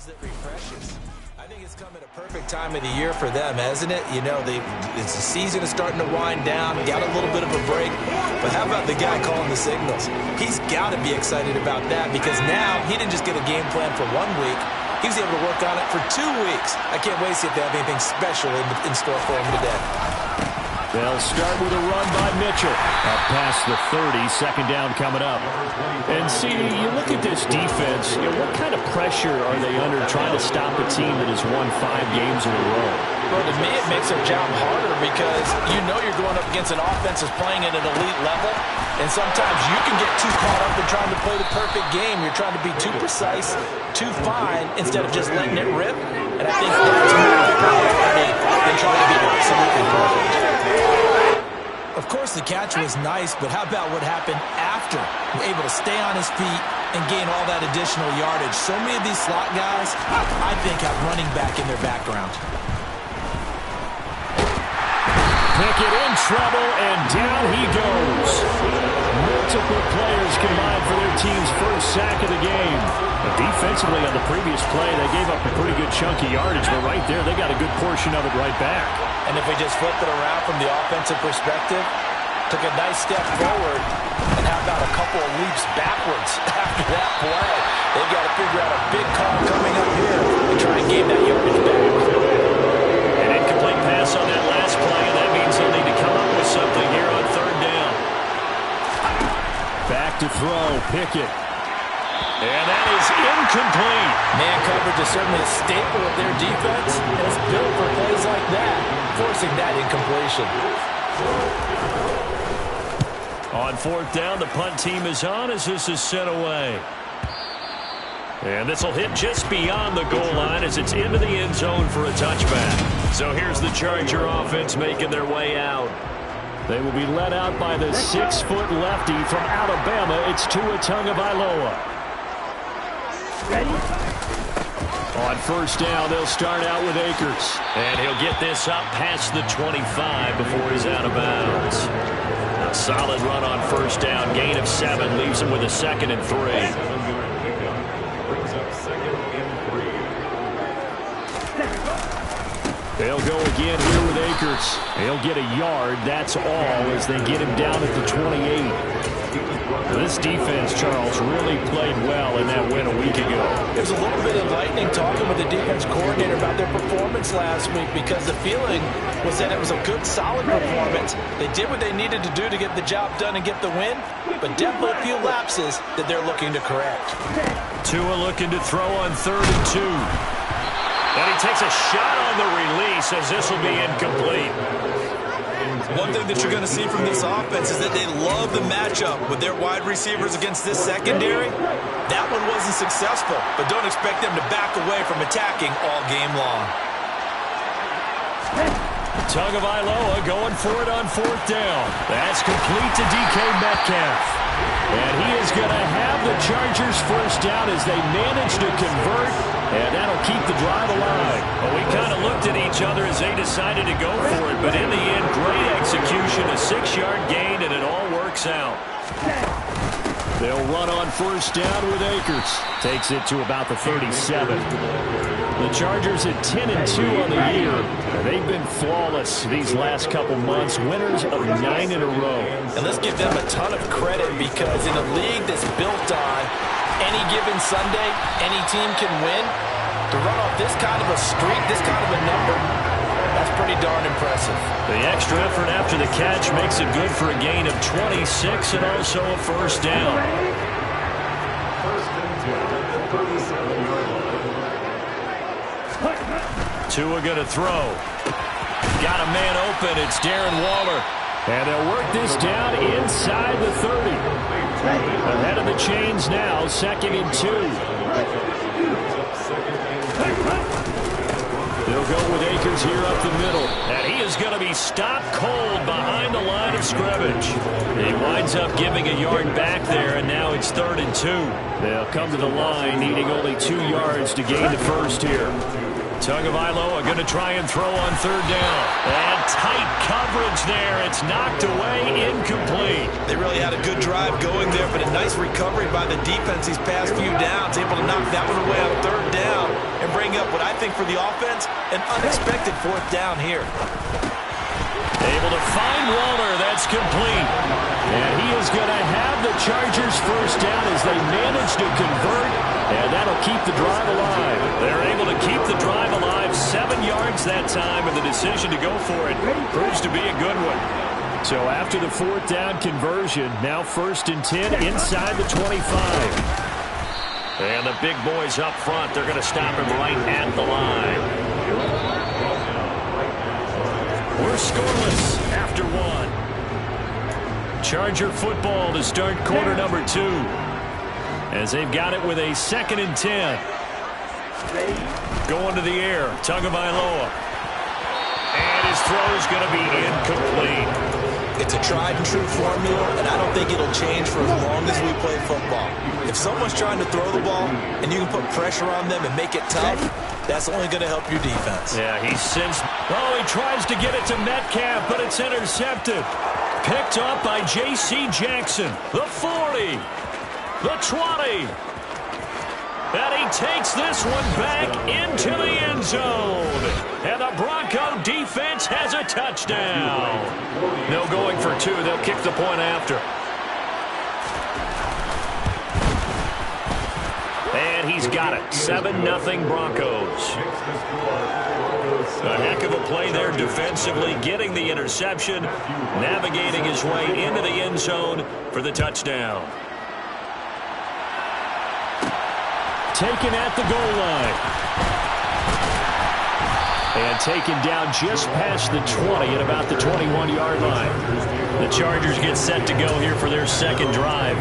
that refreshes. I think it's come at a perfect time of the year for them, hasn't it? You know, the season is starting to wind down, got a little bit of a break. But how about the guy calling the signals? He's got to be excited about that because now he didn't just get a game plan for 1 week. He was able to work on it for 2 weeks. I can't wait to see if they have anything special in store for him today. They'll start with a run by Mitchell. Up past the 30, second down coming up. And see, you look at this defense, what kind of pressure are they under trying to stop a team that has won 5 games in a row? Well, to me, it makes their job harder because you know you're going up against an offense that's playing at an elite level. And sometimes you can get too caught up in trying to play the perfect game. You're trying to be too precise, too fine, instead of just letting it rip. And I think that's more difficult than trying to be absolutely perfect. Of course, the catch was nice, but how about what happened after? Able to stay on his feet and gain all that additional yardage. So many of these slot guys, I think, have running back in their background. Pickett in trouble, and down he goes. Multiple players combined for their team's first sack of the game. But defensively on the previous play, they gave up a pretty good chunk of yardage, but right there, they got a good portion of it right back. And if we just flip it around from the offensive perspective, took a nice step forward, and how about a couple of leaps backwards after that play? They've got to figure out a big call coming up here and try and gain that yardage back. An incomplete pass on that last play, and that means they'll need to come up with something here on third down. Back to throw, Pickett. And that is incomplete. Man coverage is certainly a staple of their defense, and it's built for plays like that, forcing that incompletion. On fourth down, the punt team is on as this is sent away. And this will hit just beyond the goal line as it's into the end zone for a touchback. So here's the Charger offense making their way out. They will be led out by the 6-foot lefty from Alabama. It's Tua Tagovailoa. On first down, they'll start out with Akers. And he'll get this up past the 25 before he's out of bounds. A solid run on first down. Gain of 7 leaves him with a 2nd and 3. They'll go again here with Akers. He'll get a yard. That's all as they get him down at the 28. This defense, Charles, really played well in that win a week ago. There's a little bit of lightning talking with the defense coordinator about their performance last week because the feeling was that it was a good, solid performance. They did what they needed to do to get the job done and get the win, but definitely a few lapses that they're looking to correct. Tua looking to throw on 3rd and 2. And he takes a shot on the release as this will be incomplete. One thing that you're going to see from this offense is that they love the matchup with their wide receivers against this secondary. That one wasn't successful, but don't expect them to back away from attacking all game long. Tagovailoa going for it on 4th down. That's complete to DK Metcalf. And he is going to have the Chargers first down as they manage to convert, and that'll keep the drive alive. Well, we kind of looked at each other as they decided to go for it, but in the end, great execution, a 6-yard gain, and it all works out. They'll run on first down with Akers. Takes it to about the 37. The Chargers at 10-2 on the year. They've been flawless these last couple months, winners of 9 in a row. And let's give them a ton of credit because in a league that's built on any given Sunday, any team can win. To run off this kind of a streak, this kind of a number, that's pretty darn impressive. The extra effort after the catch makes it good for a gain of 26 and also a first down. Tua going to throw. Got a man open. It's Darren Waller. And they'll work this down inside the 30. Ahead of the chains now, 2nd and 2. They'll go with Akers here up the middle. And he is going to be stopped cold behind the line of scrimmage. He winds up giving a yard back there, and now it's 3rd and 2. They'll come to the line, needing only 2 yards to gain the first here. Tagovailoa going to try and throw on 3rd down. And tight coverage there. It's knocked away, incomplete. They really had a good drive going there, but a nice recovery by the defense these past few downs. Able to knock that one away on 3rd down and bring up what I think for the offense, an unexpected fourth down here. Able to find Waller. That's complete. And he is going to have the Chargers first down as they manage to convert. And that'll keep the drive alive. They're able to keep the drive alive. 7 yards that time, and the decision to go for it proves to be a good one. So after the fourth down conversion, now 1st and 10 inside the 25. And the big boys up front, they're going to stop him right at the line. We're scoreless after 1. Charger football to start quarter number 2. As they've got it with a 2nd and 10. Going to the air, Tagovailoa. And his throw is going to be incomplete. It's a tried-and-true formula, and I don't think it'll change for as long as we play football. If someone's trying to throw the ball, and you can put pressure on them and make it tough, that's only going to help your defense. Yeah, he tries to get it to Metcalf, but it's intercepted. Picked up by J.C. Jackson. The 40. The 20. And he takes this one back into the end zone. And the Bronco defense has a touchdown. No going for 2. They'll kick the point after. And he's got it. 7-0 Broncos. A heck of a play there defensively, getting the interception, navigating his way into the end zone for the touchdown. Taken at the goal line. And taken down just past the 20 at about the 21-yard line. The Chargers get set to go here for their second drive.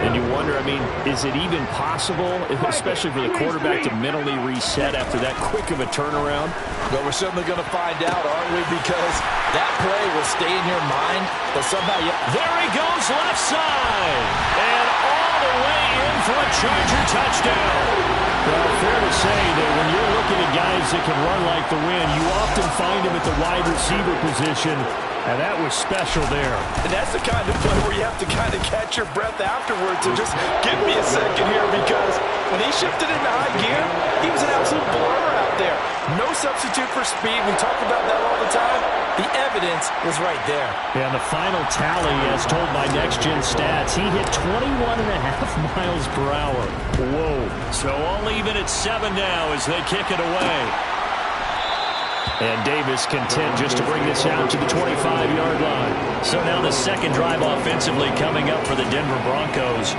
And you wonder, I mean, is it even possible, especially for the quarterback, to mentally reset after that quick of a turnaround? But we're certainly going to find out, aren't we? Because that play will stay in your mind, but somehow there he goes, left side. And all the way in for a Charger touchdown. Well, fair to say that when you're looking at guys that can run like the wind, you often find them at the wide receiver position. And that was special there. And that's the kind of play where you have to kind of catch your breath afterwards and just give me a second here, because when he shifted into high gear, he was an absolute blur out there. No substitute for speed. We talk about that all the time. The evidence was right there. And the final tally, as told by Next Gen Stats, he hit 21.5 miles per hour. Whoa. So all even at 7 now as they kick it away. And Davis content just to bring this out to the 25-yard line. So now the second drive offensively coming up for the Denver Broncos.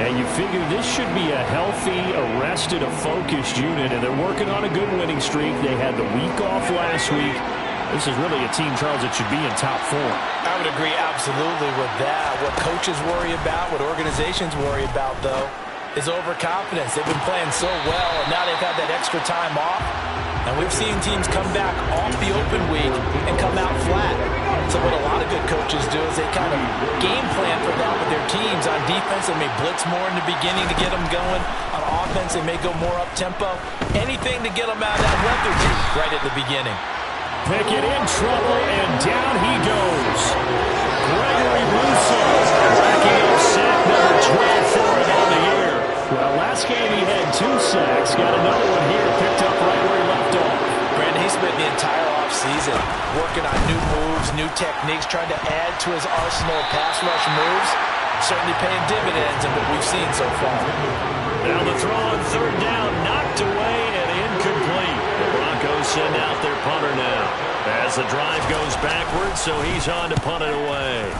And you figure this should be a healthy, arrested, a focused unit. And they're working on a good winning streak. They had the week off last week. This is really a team, Charles, that should be in top form. I would agree absolutely with that. What coaches worry about, what organizations worry about, though, is overconfidence. They've been playing so well, and now they've had that extra time off. And we've seen teams come back off the open week and come out flat. So what a lot of good coaches do is they kind of game plan for that with their teams. On defense, they may blitz more in the beginning to get them going. On offense, they may go more up-tempo. Anything to get them out of that lethargy right at the beginning. Pickett in trouble, and down he goes. Gregory Rousseau racking up sack number 12 for him on the year. Well, last game he had 2 sacks. Got another one here, picked up right where he left off. Brandon, he spent the entire offseason working on new moves, new techniques, trying to add to his arsenal of pass rush moves. Certainly paying dividends in what we've seen so far. Now the throw on third down, knocked away and incomplete. The Broncos send out their punter now. As the drive goes backwards, so he's on to punt it away.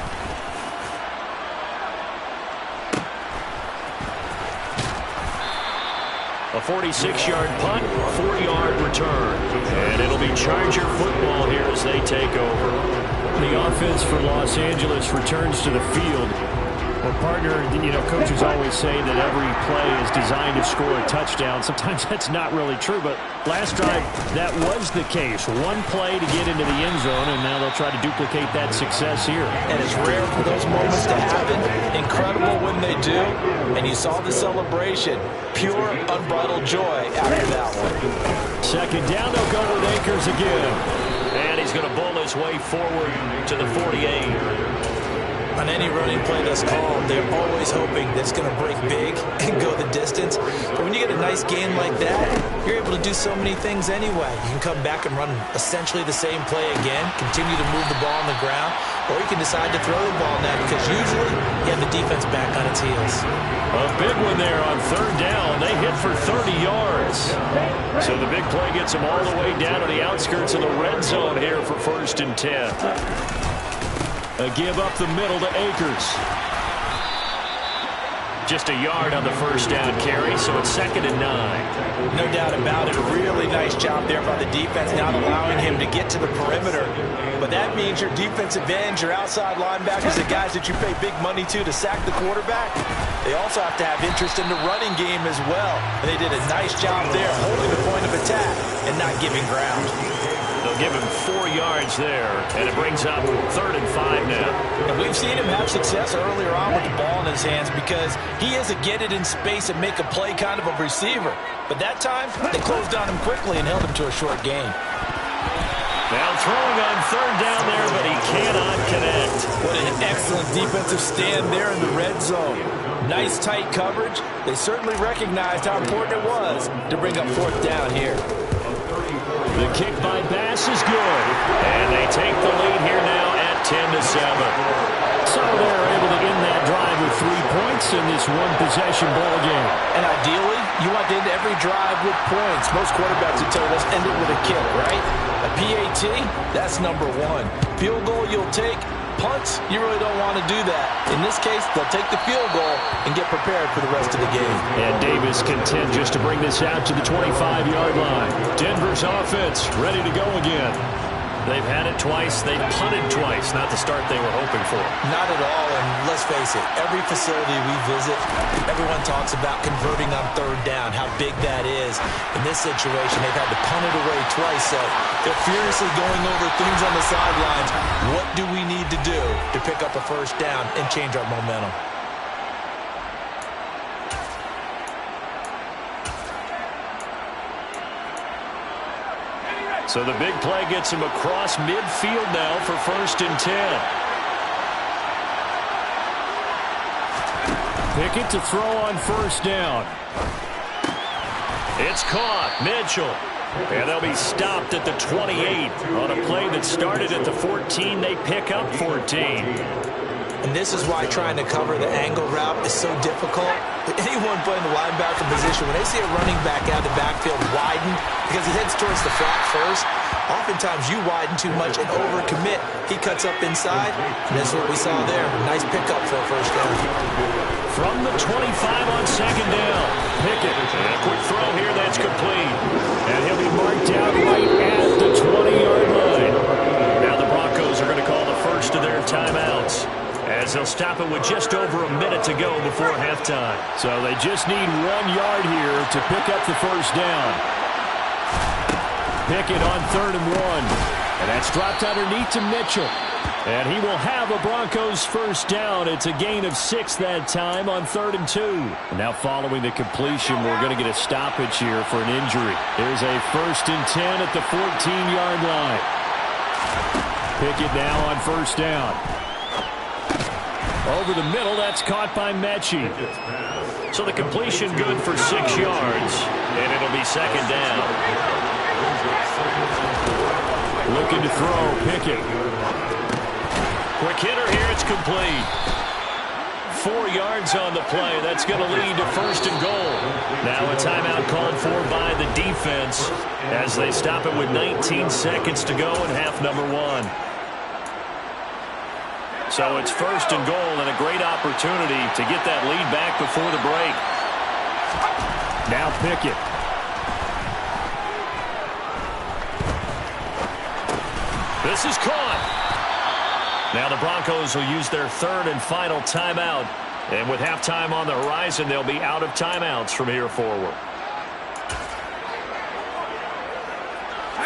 A 46-yard punt, 4-yard return. And it'll be Charger football here as they take over. The offense for Los Angeles returns to the field. Well, partner, you know, coaches always say that every play is designed to score a touchdown. Sometimes that's not really true, but last drive, that was the case. One play to get into the end zone, and now they'll try to duplicate that success here. And it's rare for those moments to happen. Incredible when they do. And you saw the celebration. Pure, unbridled joy after that one. Second down, they'll go with Akers again. And he's going to bowl his way forward to the 48. On any running play that's called, they're always hoping that it's going to break big and go the distance. But when you get a nice gain like that, you're able to do so many things anyway. You can come back and run essentially the same play again, continue to move the ball on the ground, or you can decide to throw the ball now because usually you have the defense back on its heels. A big one there on third down. They hit for 30 yards. So the big play gets them all the way down to the outskirts of the red zone here for 1st and 10. A give up the middle to Akers. Just a yard on the first down carry, so it's 2nd and 9. No doubt about it. A really nice job there by the defense, not allowing him to get to the perimeter. But that means your defensive ends, your outside linebackers, the guys that you pay big money to sack the quarterback, they also have to have interest in the running game as well. And they did a nice job there holding the point of attack and not giving ground. They'll give him 4 yards there, and it brings up 3rd and 5 now. And we've seen him have success earlier on with the ball in his hands because he is a get it in space and make a play kind of a receiver. But that time, they closed on him quickly and held him to a short gain. Now throwing on 3rd down there, but he cannot connect. What an excellent defensive stand there in the red zone. Nice tight coverage. They certainly recognized how important it was to bring up 4th down here. The kick by Bass is good. And they take the lead here now at 10-7. So they're able to end that drive with 3 points in this one-possession ball game. And ideally, you want to end every drive with points. Most quarterbacks would tell us end it with a kick, right? A PAT, that's number 1. Field goal you'll take. Punts, you really don't want to do that. In this case, they'll take the field goal and get prepared for the rest of the game. And Davis content just to bring this out to the 25-yard line. Denver's offense ready to go again. They've had it twice. They've punted twice. Not the start they were hoping for. Not at all, and let's face it, every facility we visit, everyone talks about converting on 3rd down, how big that is. In this situation, they've had to punt it away twice, so they're furiously going over things on the sidelines. What do we need to do to pick up a 1st down and change our momentum? So the big play gets him across midfield now for 1st and 10. Pickett to throw on 1st down. It's caught. Mitchell. And they'll be stopped at the 28 on a play that started at the 14. They pick up 14. And this is why trying to cover the angle route is so difficult. Anyone playing the linebacker position, when they see a running back out of the backfield widen because he heads towards the flat first, oftentimes you widen too much and overcommit. He cuts up inside, and that's what we saw there. Nice pickup for a 1st down. From the 25 on 2nd down, Pickett. And a quick throw here, that's complete. And he'll be marked out right at the 20-yard line. Now the Broncos are going to call the first of their timeouts, as they'll stop it with just over a minute to go before halftime. So they just need 1 yard here to pick up the 1st down. Pickett on 3rd and 1. And that's dropped underneath to Mitchell. And he will have a Broncos 1st down. It's a gain of 6 that time on 3rd and 2. Now following the completion, we're going to get a stoppage here for an injury. There's a 1st and 10 at the 14-yard line. Pickett now on 1st down. Over the middle, that's caught by Mechie. So the completion good for 6 yards, and it'll be 2nd down. Looking to throw, Pickett. Quick hitter here, it's complete. 4 yards on the play. That's going to lead to 1st and goal. Now a timeout called for by the defense as they stop it with 19 seconds to go in half number 1. So it's 1st and goal and a great opportunity to get that lead back before the break. Now Pickett. This is caught. Now the Broncos will use their 3rd and final timeout. And with halftime on the horizon, they'll be out of timeouts from here forward.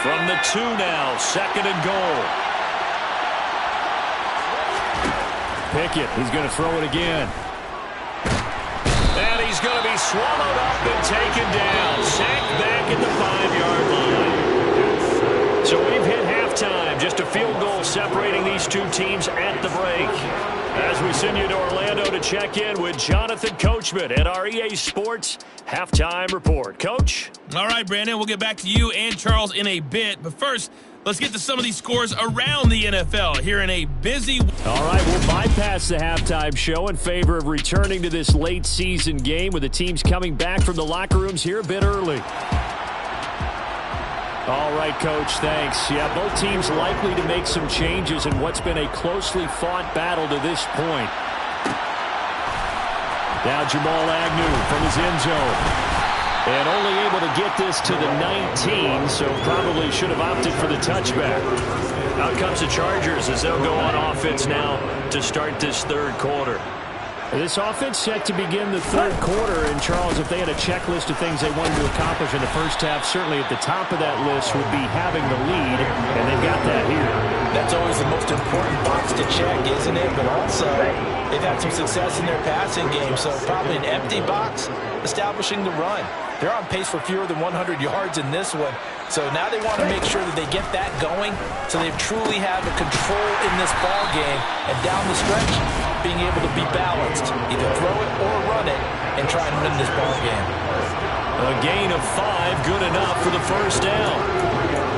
From the 2 now, 2nd and goal. Pickett, he's going to throw it again. And he's going to be swallowed up and taken down. Sacked back at the 5-yard line. So we've hit halftime halftime. Just a field goal separating these two teams at the break. As we send you to Orlando to check in with Jonathan Coachman at our EA Sports Halftime Report. Coach? All right, Brandon, we'll get back to you and Charles in a bit. But first, let's get to some of these scores around the NFL here in a busy... All right, we'll bypass the halftime show in favor of returning to this late season game with the teams coming back from the locker rooms here a bit early. All right, Coach, thanks. Yeah, both teams likely to make some changes in what's been a closely fought battle to this point. Now Jamal Agnew from his end zone. And only able to get this to the 19, so probably should have opted for the touchback. Out comes the Chargers as they'll go on offense now to start this third quarter. This offense set to begin the third quarter, and Charles, if they had a checklist of things they wanted to accomplish in the first half, certainly at the top of that list would be having the lead, and they've got that here. That's always the most important box to check, isn't it? But also, they've had some success in their passing game, so probably an empty box establishing the run. They're on pace for fewer than 100 yards in this one, so now they want to make sure that they get that going so they truly have a control in this ball game, and down the stretch, being able to be balanced, either throw it or run it, and try and win this ball game. A gain of 5, good enough for the first down.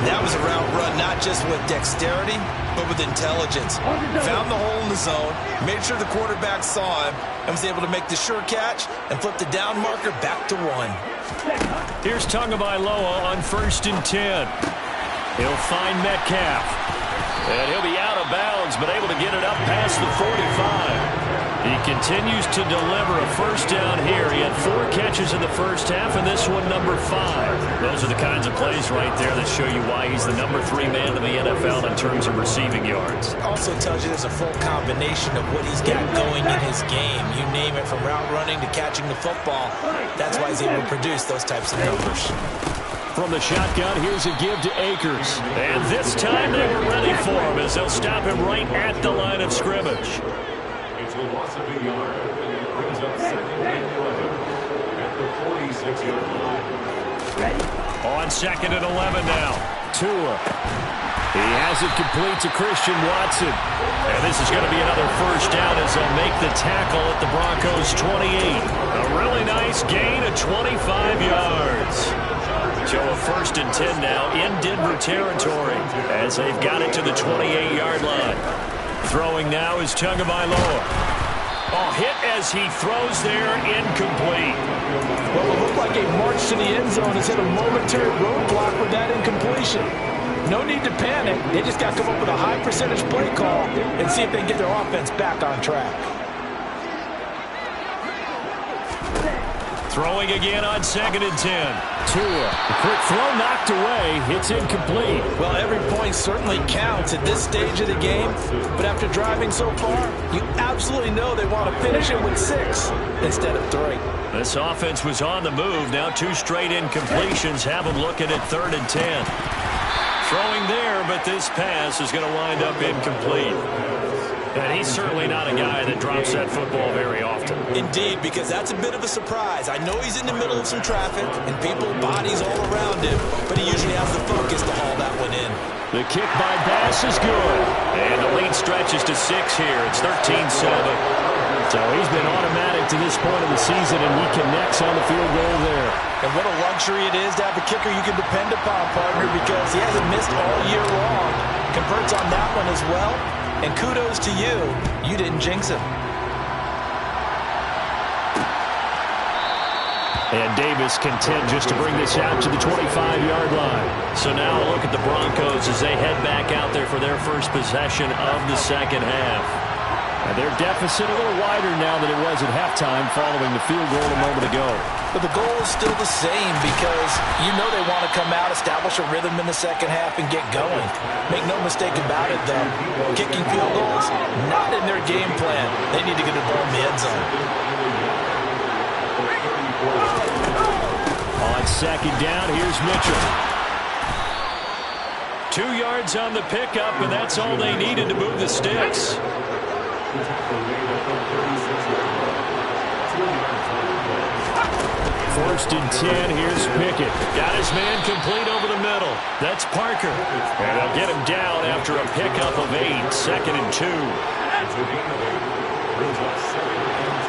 That was a route run, not just with dexterity, but with intelligence. Found the hole in the zone, made sure the quarterback saw him, and was able to make the sure catch and flip the down marker back to 1. Here's Tagovailoa on 1st and 10. He'll find Metcalf. And he'll be out of bounds, but able to get it up past the 45. He continues to deliver a first down here. He had 4 catches in the first half, and this one number 5. Those are the kinds of plays right there that show you why he's the number 3 man in the NFL in terms of receiving yards. Also tells you there's a full combination of what he's got going in his game. You name it, from route running to catching the football. That's why he's able to produce those types of numbers. From the shotgun, here's a give to Akers. And this time they were ready for him as they'll stop him right at the line of scrimmage. It's a loss of a yard, and it brings up 2nd and 11 at the 46-yard line. On 2nd and 11 now. Tua. He has it complete to Christian Watson. And this is going to be another first down as they'll make the tackle at the Broncos' 28. A really nice gain of 25 yards. So a 1st and 10 now in Denver territory as they've got it to the 28-yard line. Throwing now is Tagovailoa. Oh, hit as he throws there, incomplete. Well, it looked like a march to the end zone has hit a momentary roadblock with that incompletion. No need to panic. They just got to come up with a high percentage play call and see if they can get their offense back on track. Throwing again on 2nd and 10. Tua. The quick throw knocked away. It's incomplete. Well, every point certainly counts at this stage of the game. But after driving so far, you absolutely know they want to finish it with 6 instead of 3. This offense was on the move. Now 2 straight incompletions have them looking at 3rd and 10. Throwing there, but this pass is going to wind up incomplete. And he's certainly not a guy that drops that football very often. Indeed, because that's a bit of a surprise. I know he's in the middle of some traffic and people, bodies all around him, but he usually has the focus to haul that one in. The kick by Bass is good. And the lead stretches to 6 here. It's 13-7. So he's been automatic to this point of the season, and he connects on the field goal there. And what a luxury it is to have a kicker you can depend upon, partner, because he hasn't missed all year long. Converts on that one as well. And kudos to you. You didn't jinx him. And Davis content just to bring this out to the 25-yard line. So now a look at the Broncos as they head back out there for their first possession of the second half. And their deficit a little wider now than it was at halftime following the field goal a moment ago. But the goal is still the same because you know they want to come out, establish a rhythm in the second half, and get going. Make no mistake about it, though. Kicking field goals, not in their game plan. They need to get the ball in the end zone. On 2nd down, here's Mitchell. 2 yards on the pickup, and that's all they needed to move the sticks. First and 10, here's Pickett. Got his man complete over the middle. That's Parker. And they'll get him down after a pickup of 8. Second and 2. Brings up second and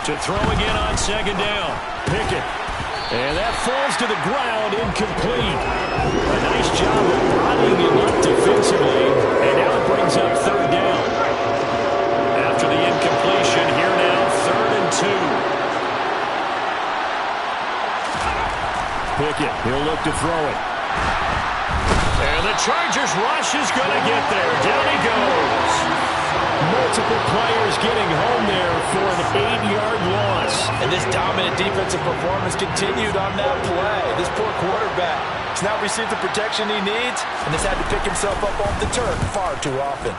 2. To throw again on second down. Pickett. And that falls to the ground, incomplete. A nice job of bodying him up defensively. And now it brings up third down. After the incompletion, here now, third and 2. Pickett, he'll look to throw it. And the Chargers rush is going to get there. Down he goes. Multiple players getting home there for an 8-yard loss. And this dominant defensive performance continued on that play. This poor quarterback has not received the protection he needs and has had to pick himself up off the turf far too often.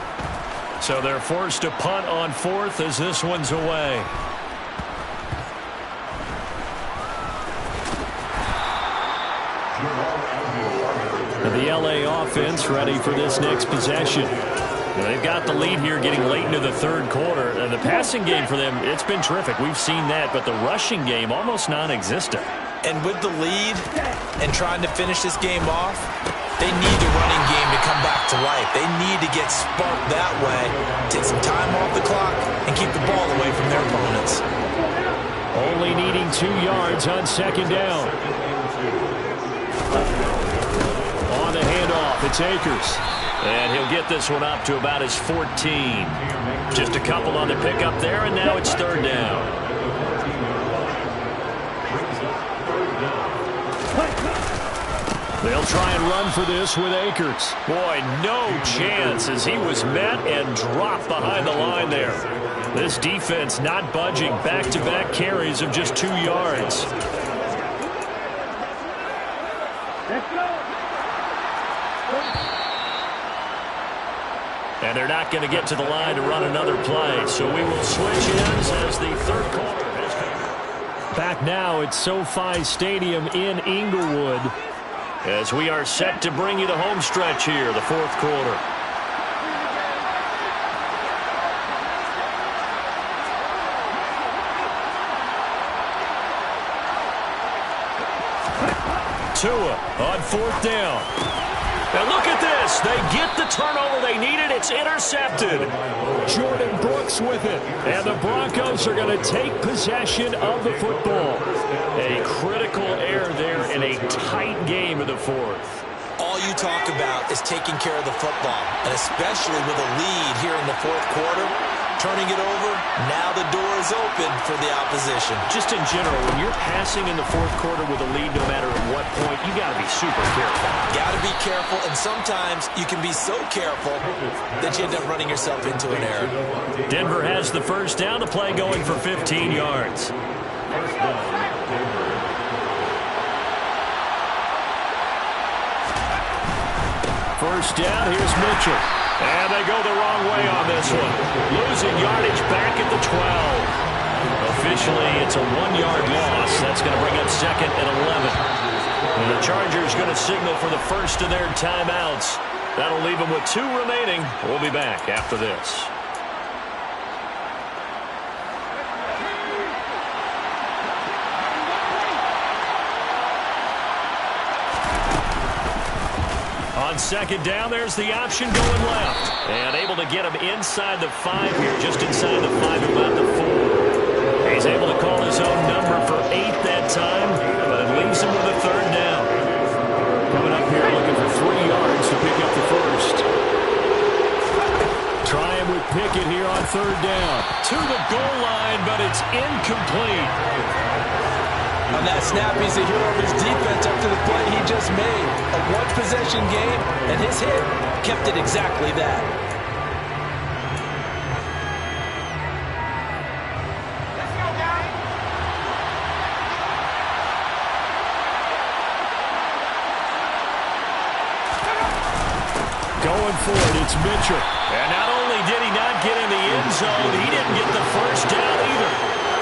So they're forced to punt on fourth as this one's away. The LA offense ready for this next possession. They've got the lead here getting late into the third quarter. And the passing game for them, it's been terrific. We've seen that, but the rushing game almost non-existent. And with the lead and trying to finish this game off, they need the running game to come back to life. They need to get sparked that way, take some time off the clock, and keep the ball away from their opponents. Only needing 2 yards on second down. On the handoff, it's Akers. And he'll get this one up to about his 14. Just a couple on the pickup there, and now it's third down. They'll try and run for this with Akers. Boy, no chance as he was met and dropped behind the line there. This defense not budging. Back-to-back carries of just 2 yards. And they're not going to get to the line to run another play. So we will switch ends as the third quarter. Back now at SoFi Stadium in Inglewood as we are set to bring you the home stretch here, the fourth quarter. Tua on fourth down. And look at this. They get the turnover they needed. It's intercepted. Jordan Brooks with it. And the Broncos are going to take possession of the football. A critical error there in a tight game of the fourth. All you talk about is taking care of the football, and especially with a lead here in the fourth quarter, turning it over, now the door is open for the opposition. Just in general, when you're passing in the fourth quarter with a lead, no matter at what point, you got to be super careful. Got to be careful, and sometimes you can be so careful that you end up running yourself into an error. Denver has the first down, the play going for 15 yards. First down, here's Mitchell. And they go the wrong way on this one. Losing yardage back at the 12. Officially, it's a 1-yard loss. That's going to bring up second and 11. And the Chargers going to signal for the first of their timeouts. That'll leave them with 2 remaining. We'll be back after this. On second down, there's the option going left. And able to get him inside the 5 here, just inside the 5, about the 4. He's able to call his own number for 8 that time, but it leaves him with a third down. Coming up here looking for 3 yards to pick up the first. Trying with Pickett here on third down. To the goal line, but it's incomplete. On that snap, he's a hero of his defense up to the play he just made. A one-possession game, and his hit kept it exactly that. Going for it, it's Mitchell. And not only did he not get in the end zone, he didn't get the first down either.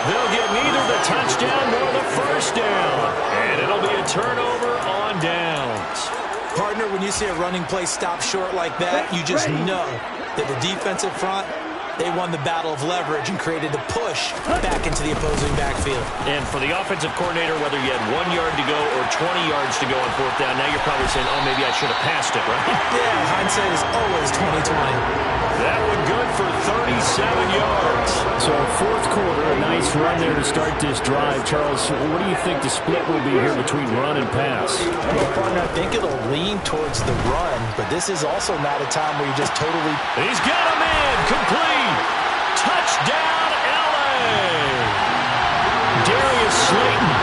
They'll get neither the touchdown nor the first down. And it'll be a turnover on downs. Partner, when you you see a running play stop short like that, you just know that the defensive front, they won the battle of leverage and created a push back into the opposing backfield. And for the offensive coordinator, whether you had 1 yard to go or 20 yards to go on fourth down, now you're probably saying, oh, maybe I should have passed it, right? Yeah, hindsight is always 20/20. That one good for 37 yards. So fourth quarter, a nice run there to start this drive. Charles, what do you think the split will be here between run and pass? Well, partner, I think it'll lean towards the run, but this is also not a time where you just totally... He's got him in. Complete. Touchdown, L.A. Darius Slayton,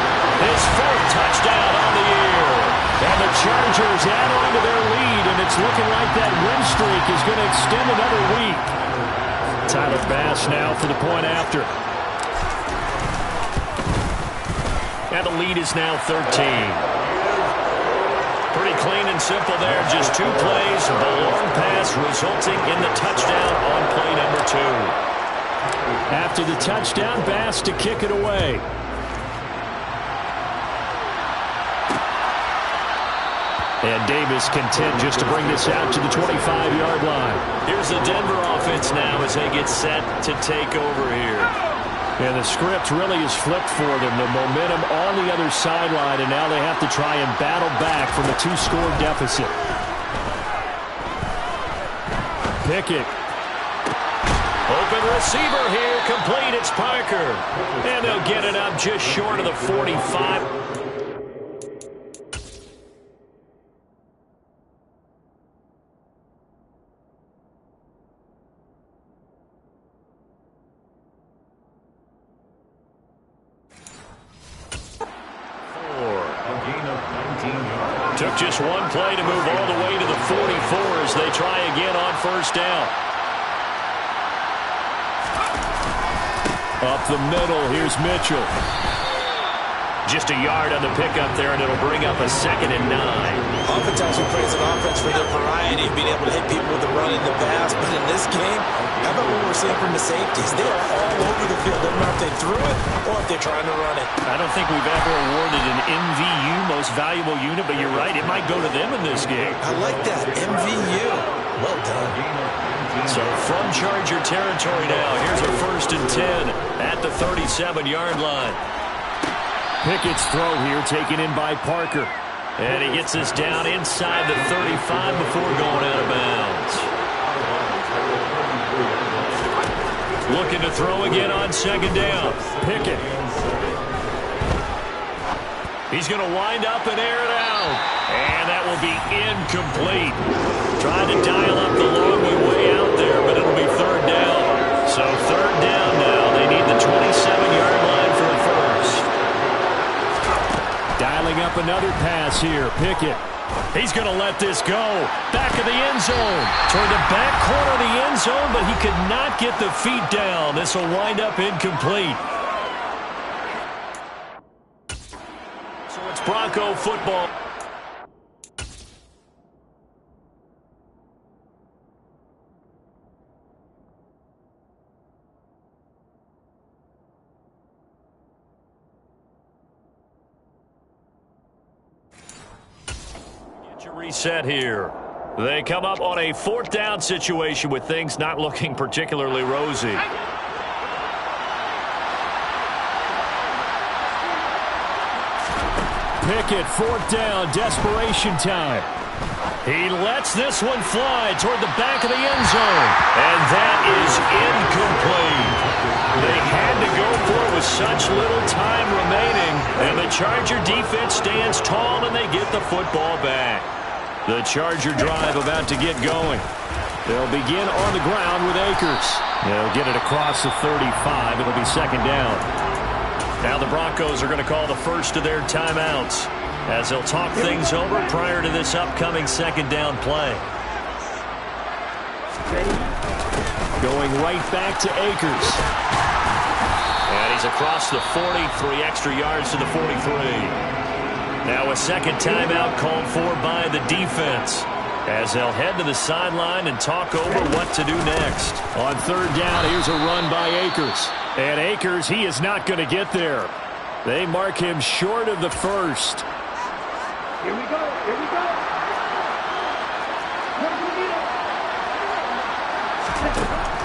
his fourth touchdown on the year. And the Chargers add on to their lead, and it's looking like that win streak is going to extend another week. Tyler Bass now for the point after. And the lead is now 13. Pretty clean and simple there. Just 2 plays. The long pass resulting in the touchdown on play number 2. After the touchdown, Bass to kick it away. And Davis content just to bring this out to the 25-yard line. Here's the Denver offense now as they get set to take over here. And the script really is flipped for them. The momentum on the other sideline, and now they have to try and battle back from a 2-score deficit. Pickett. Open receiver here, complete, it's Parker. And they'll get it up just short of the 45. Took just 1 play to move all the way to the 44 as they try again on first down. Up the middle, here's Mitchell. Just a yard on the pickup there, and it'll bring up a 2nd and 9. Oftentimes we praise an offense for their variety of being able to hit people with the run and the pass, but in this game, how about what we're seeing from the safeties? They are all over the field. Doesn't matter if they threw it or if they're trying to run it. I don't think we've ever awarded an MVU, most valuable unit, but you're right, it might go to them in this game. I like that, MVU. Well done. So from Charger territory now, here's a 1st and 10 at the 37-yard line. Pickett's throw here taken in by Parker. And he gets this down inside the 35 before going out of bounds. Looking to throw again on 2nd down. Pickett. He's going to wind up and air it out. And that will be incomplete. Trying to dial up the long way out there, but it'll be 3rd down. So 3rd down now. They need the 27-yard line for a first. Dialing up another pass here. Pickett. He's going to let this go. Back of the end zone. Toward the back corner of the end zone, but he could not get the feet down. This will wind up incomplete. So it's Bronco football. Reset here. They come up on a 4th down situation with things not looking particularly rosy. Pickett, 4th down, desperation time. He lets this one fly toward the back of the end zone. And that is incomplete. They had to go for it with such little time remaining. And the Charger defense stands tall and they get the football back. The Charger drive about to get going. They'll begin on the ground with Akers. They'll get it across the 35. It'll be 2nd down. Now the Broncos are going to call the first of their timeouts as they'll talk things over prior to this upcoming 2nd down play. Going right back to Akers. And he's across the 40, 3 extra yards to the 43. Now a 2nd timeout called for by the defense as they'll head to the sideline and talk over what to do next. On 3rd down, here's a run by Akers. And Akers, he is not going to get there. They mark him short of the 1st. Here we go. Here we go.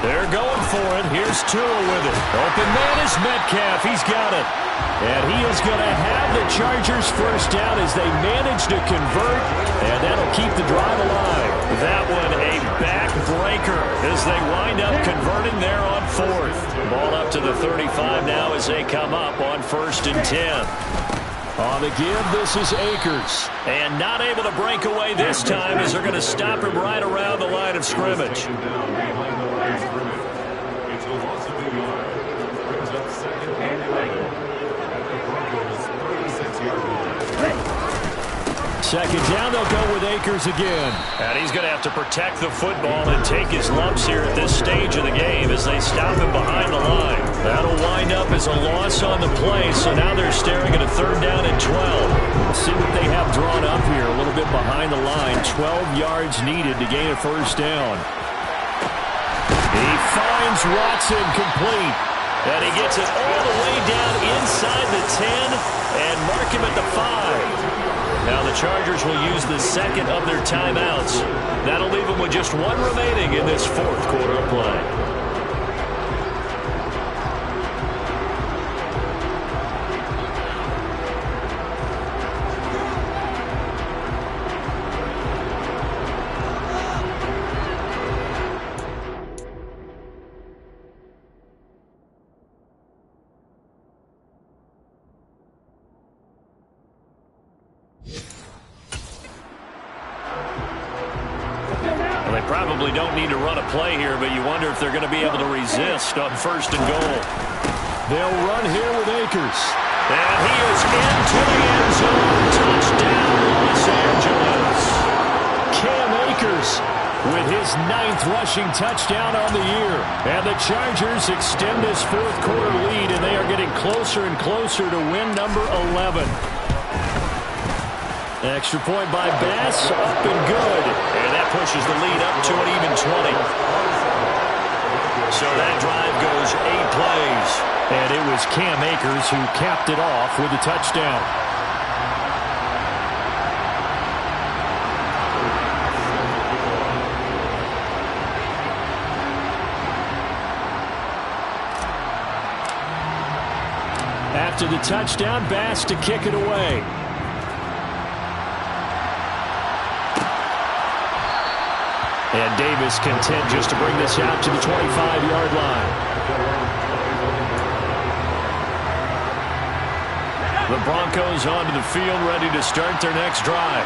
They're going for it. Here's Tua with it. Open man is Metcalf. He's got it. And he is going to have the Chargers first down as they manage to convert, and that'll keep the drive alive. That one a backbreaker as they wind up converting there on fourth. Ball up to the 35 now as they come up on 1st and 10. On the give, this is Akers. And not able to break away this time as they're going to stop him right around the line of scrimmage. It's a loss of a yard. Brings up 2nd and 11 at the Broncos' 36-yard line. 2nd down, they'll go with Akers again. And he's going to have to protect the football and take his lumps here at this stage of the game as they stop him behind the line. That'll wind up as a loss on the play, so now they're staring at a 3rd down and 12. Let's see what they have drawn up here, a little bit behind the line. 12 yards needed to gain a 1st down. He finds Watson complete. And he gets it all the way down inside the 10 and mark him at the 5. Now the Chargers will use the 2nd of their timeouts. That'll leave them with just 1 remaining in this 4th quarter of play. Probably don't need to run a play here, but you wonder if they're going to be able to resist on 1st and goal. They'll run here with Akers. And he is into the end zone. Touchdown, Los Angeles. Cam Akers with his 9th rushing touchdown on the year. And the Chargers extend this 4th quarter lead, and they are getting closer and closer to win number 11. Extra point by Bass, up and good. And that pushes the lead up to an even 20. So that drive goes 8 plays. And it was Cam Akers who capped it off with a touchdown. After the touchdown, Bass to kick it away. And Davis content just to bring this out to the 25-yard line. The Broncos onto the field, ready to start their next drive.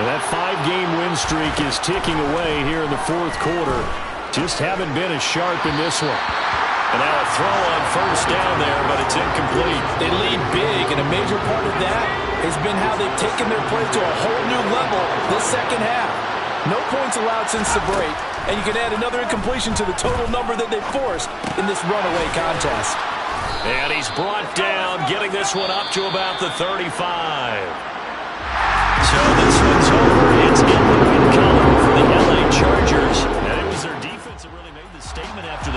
And that 5-game win streak is ticking away here in the 4th quarter. Just haven't been as sharp in this one. And now a throw on 1st down there, but it's incomplete. They lead big, and a major part of that has been how they've taken their play to a whole new level this 2nd half. No points allowed since the break, and you can add another incompletion to the total number that they forced in this runaway contest. And he's brought down, getting this one up to about the 35. So this one's over.